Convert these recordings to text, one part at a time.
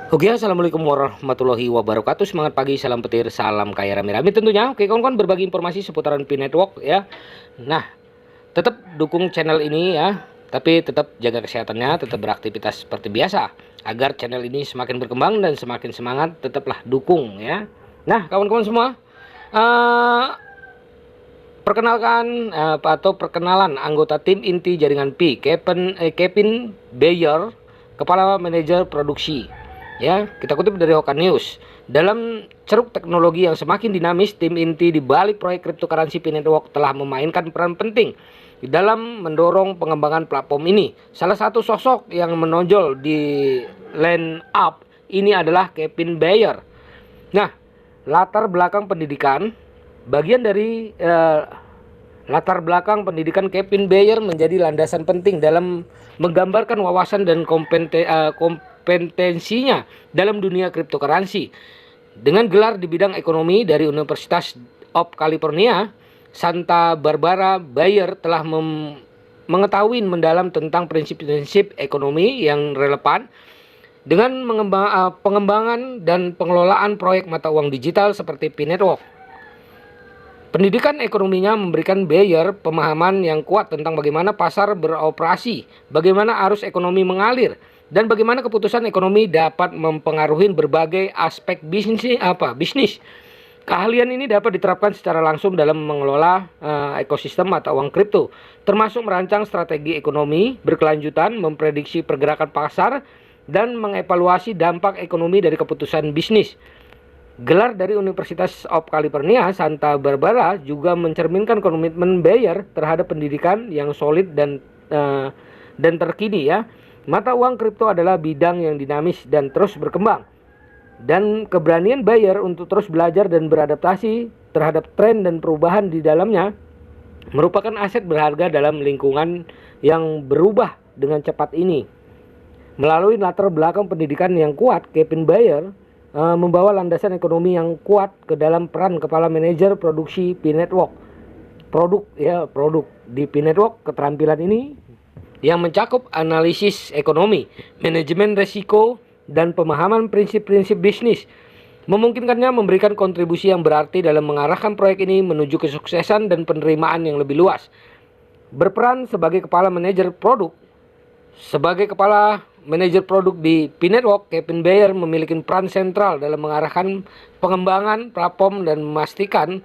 Oke, assalamualaikum warahmatullahi wabarakatuh. Semangat pagi, salam petir, salam kaya rame-rame tentunya. Oke, kawan-kawan, berbagi informasi seputaran Pi Network ya. Nah, tetap dukung channel ini ya, tapi tetap jaga kesehatannya, tetap beraktivitas seperti biasa agar channel ini semakin berkembang dan semakin semangat. Tetaplah dukung ya. Nah, kawan-kawan semua, eh, perkenalan anggota tim inti jaringan Pi, Kevin Bayer, kepala manajer produksi. Ya, kita kutip dari Hokan News. Dalam ceruk teknologi yang semakin dinamis, tim inti di balik proyek cryptocurrency Pi Network telah memainkan peran penting di dalam mendorong pengembangan platform ini. Salah satu sosok yang menonjol di line up ini adalah Kevin Bayer. Nah, latar belakang pendidikan bagian dari latar belakang pendidikan Kevin Bayer menjadi landasan penting dalam menggambarkan wawasan dan kompetensinya dalam dunia cryptocurrency. Dengan gelar di bidang ekonomi dari Universitas of California, Santa Barbara, Bayer telah mengetahui mendalam tentang prinsip-prinsip ekonomi yang relevan dengan pengembangan dan pengelolaan proyek mata uang digital seperti Pi Network. Pendidikan ekonominya memberikan Bayer pemahaman yang kuat tentang bagaimana pasar beroperasi, bagaimana arus ekonomi mengalir, dan bagaimana keputusan ekonomi dapat mempengaruhi berbagai aspek bisnis. Keahlian ini dapat diterapkan secara langsung dalam mengelola ekosistem mata uang kripto, termasuk merancang strategi ekonomi berkelanjutan, memprediksi pergerakan pasar, dan mengevaluasi dampak ekonomi dari keputusan bisnis. Gelar dari Universitas of California, Santa Barbara juga mencerminkan komitmen Bayer terhadap pendidikan yang solid dan terkini ya. Mata uang kripto adalah bidang yang dinamis dan terus berkembang. Dan keberanian Bayer untuk terus belajar dan beradaptasi terhadap tren dan perubahan di dalamnya merupakan aset berharga dalam lingkungan yang berubah dengan cepat ini. Melalui latar belakang pendidikan yang kuat, Kevin Bayer membawa landasan ekonomi yang kuat ke dalam peran kepala manajer produksi Pi Network. Produk di Pi Network. Keterampilan ini yang mencakup analisis ekonomi, manajemen risiko, dan pemahaman prinsip-prinsip bisnis memungkinkannya memberikan kontribusi yang berarti dalam mengarahkan proyek ini menuju kesuksesan dan penerimaan yang lebih luas. Berperan sebagai kepala manajer produk. Sebagai kepala manajer produk di Pi Network, Kevin Bayer memiliki peran sentral dalam mengarahkan pengembangan platform dan memastikan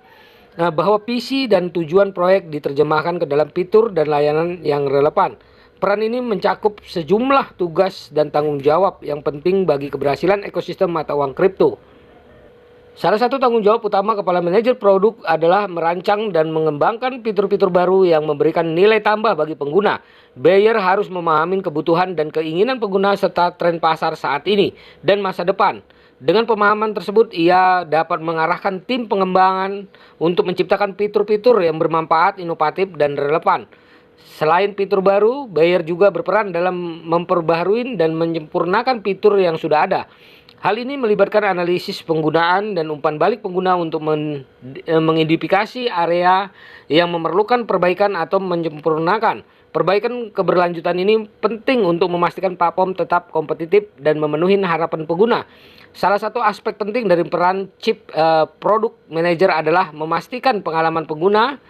bahwa visi dan tujuan proyek diterjemahkan ke dalam fitur dan layanan yang relevan. Peran ini mencakup sejumlah tugas dan tanggung jawab yang penting bagi keberhasilan ekosistem mata uang kripto. Salah satu tanggung jawab utama kepala manajer produk adalah merancang dan mengembangkan fitur-fitur baru yang memberikan nilai tambah bagi pengguna. Bayer harus memahami kebutuhan dan keinginan pengguna serta tren pasar saat ini dan masa depan. Dengan pemahaman tersebut, ia dapat mengarahkan tim pengembangan untuk menciptakan fitur-fitur yang bermanfaat, inovatif, dan relevan. Selain fitur baru, Bayer juga berperan dalam memperbaharui dan menyempurnakan fitur yang sudah ada. Hal ini melibatkan analisis penggunaan dan umpan balik pengguna untuk mengidentifikasi area yang memerlukan perbaikan atau menyempurnakan. Perbaikan keberlanjutan ini penting untuk memastikan platform tetap kompetitif dan memenuhi harapan pengguna. Salah satu aspek penting dari peran Chief Product Manager adalah memastikan pengalaman pengguna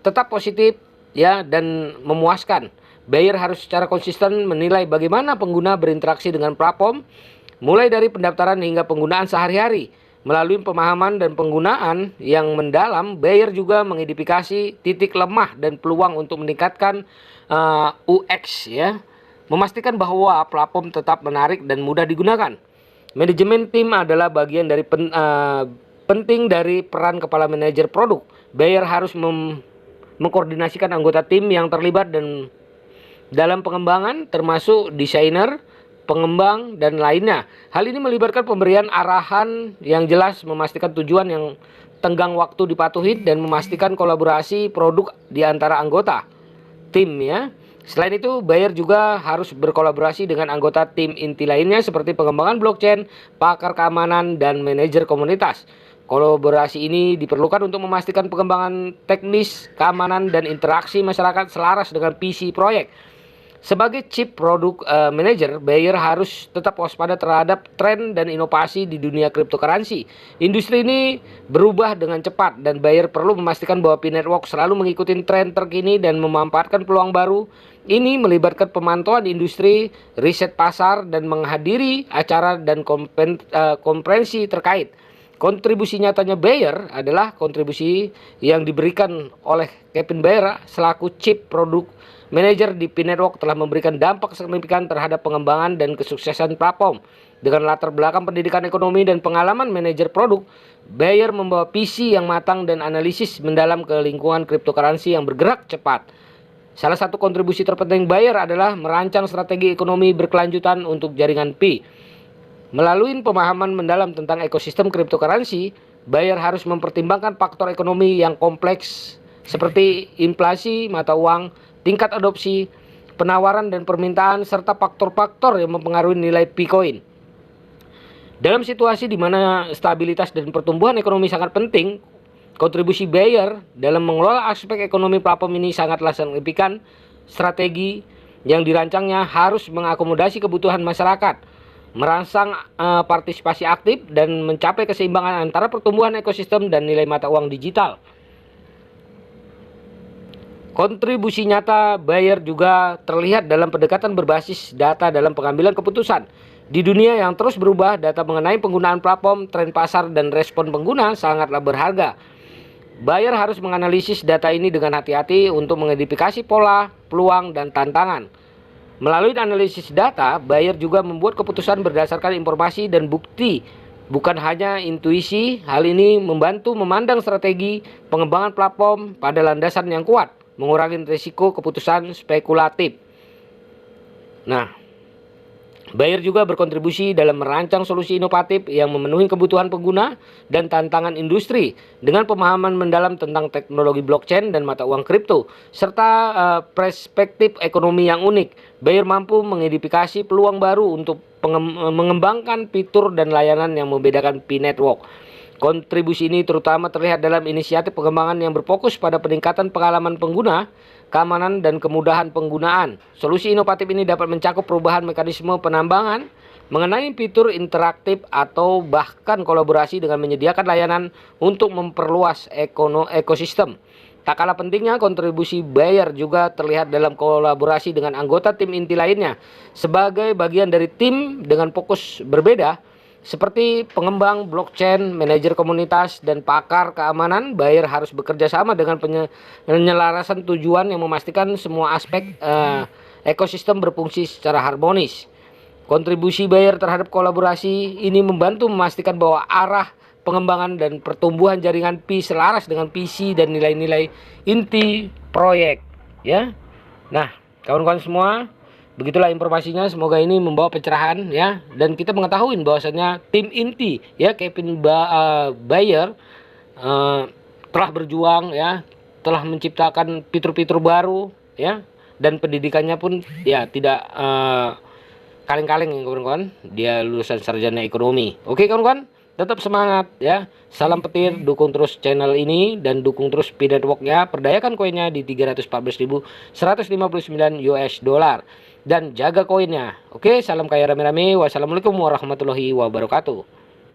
tetap positif ya dan memuaskan. Bayer harus secara konsisten menilai bagaimana pengguna berinteraksi dengan platform, mulai dari pendaftaran hingga penggunaan sehari-hari. Melalui pemahaman dan penggunaan yang mendalam, Bayer juga mengidentifikasi titik lemah dan peluang untuk meningkatkan UX ya, memastikan bahwa platform tetap menarik dan mudah digunakan. Manajemen tim adalah bagian dari penting dari peran kepala manajer produk. Bayer harus mengkoordinasikan anggota tim yang terlibat dan dalam pengembangan, termasuk desainer, pengembang, dan lainnya. Hal ini melibatkan pemberian arahan yang jelas, memastikan tujuan yang tenggang waktu dipatuhi, dan memastikan kolaborasi produk di antara anggota tim ya. Selain itu, Bayer juga harus berkolaborasi dengan anggota tim inti lainnya seperti pengembangan blockchain, pakar keamanan, dan manajer komunitas. Kolaborasi ini diperlukan untuk memastikan pengembangan teknis, keamanan, dan interaksi masyarakat selaras dengan visi proyek. Sebagai Chief Product Manager, Bayer harus tetap waspada terhadap tren dan inovasi di dunia cryptocurrency. Industri ini berubah dengan cepat dan Bayer perlu memastikan bahwa P-Network selalu mengikuti tren terkini dan memanfaatkan peluang baru. Ini melibatkan pemantauan industri, riset pasar, dan menghadiri acara dan konferensi terkait. Kontribusi nyatanya Bayer adalah kontribusi yang diberikan oleh Kevin Bayer selaku Chief Product Manager di P-Network telah memberikan dampak signifikan terhadap pengembangan dan kesuksesan platform. Dengan latar belakang pendidikan ekonomi dan pengalaman manajer produk, Bayer membawa visi yang matang dan analisis mendalam ke lingkungan cryptocurrency yang bergerak cepat. Salah satu kontribusi terpenting Bayer adalah merancang strategi ekonomi berkelanjutan untuk jaringan Pi. Melalui pemahaman mendalam tentang ekosistem cryptocurrency, Bayer harus mempertimbangkan faktor ekonomi yang kompleks seperti inflasi mata uang, tingkat adopsi, penawaran dan permintaan, serta faktor-faktor yang mempengaruhi nilai Bitcoin. Dalam situasi di mana stabilitas dan pertumbuhan ekonomi sangat penting, kontribusi Bayer dalam mengelola aspek ekonomi platform ini sangatlah signifikan. Strategi yang dirancangnya harus mengakomodasi kebutuhan masyarakat, merangsang partisipasi aktif, dan mencapai keseimbangan antara pertumbuhan ekosistem dan nilai mata uang digital. Kontribusi nyata Bayer juga terlihat dalam pendekatan berbasis data dalam pengambilan keputusan. Di dunia yang terus berubah, data mengenai penggunaan platform, tren pasar, dan respon pengguna sangatlah berharga. Bayer harus menganalisis data ini dengan hati-hati untuk mengidentifikasi pola, peluang, dan tantangan. Melalui analisis data, Bayer juga membuat keputusan berdasarkan informasi dan bukti, bukan hanya intuisi. Hal ini membantu memandang strategi pengembangan platform pada landasan yang kuat, mengurangi risiko keputusan spekulatif. Nah, Bayer juga berkontribusi dalam merancang solusi inovatif yang memenuhi kebutuhan pengguna dan tantangan industri dengan pemahaman mendalam tentang teknologi blockchain dan mata uang kripto, serta perspektif ekonomi yang unik. Bayer mampu mengidentifikasi peluang baru untuk mengembangkan fitur dan layanan yang membedakan P-Network. Kontribusi ini terutama terlihat dalam inisiatif pengembangan yang berfokus pada peningkatan pengalaman pengguna, keamanan, dan kemudahan penggunaan. Solusi inovatif ini dapat mencakup perubahan mekanisme penambangan, mengenai fitur interaktif, atau bahkan kolaborasi dengan menyediakan layanan untuk memperluas ekosistem. Tak kalah pentingnya, kontribusi Bayer juga terlihat dalam kolaborasi dengan anggota tim inti lainnya. Sebagai bagian dari tim dengan fokus berbeda, seperti pengembang blockchain, manajer komunitas, dan pakar keamanan, Bayer harus bekerja sama dengan penyelarasan tujuan yang memastikan semua aspek ekosistem berfungsi secara harmonis. Kontribusi Bayer terhadap kolaborasi ini membantu memastikan bahwa arah pengembangan dan pertumbuhan jaringan Pi selaras dengan visi dan nilai-nilai inti proyek. Ya, nah kawan-kawan semua, begitulah informasinya. Semoga ini membawa pencerahan ya, dan kita mengetahui bahwasanya tim inti ya Kevin Bayer telah berjuang ya, telah menciptakan fitur-fitur baru ya, dan pendidikannya pun ya tidak kaleng-kaleng ya kawan-kawan. Dia lulusan sarjana ekonomi. Oke kawan-kawan, tetap semangat ya. Salam petir, dukung terus channel ini dan dukung terus P-Network-nya. Perdayakan koinnya di 314.159 US dollar dan jaga koinnya. Oke, salam kaya rame-rame. Wassalamualaikum warahmatullahi wabarakatuh.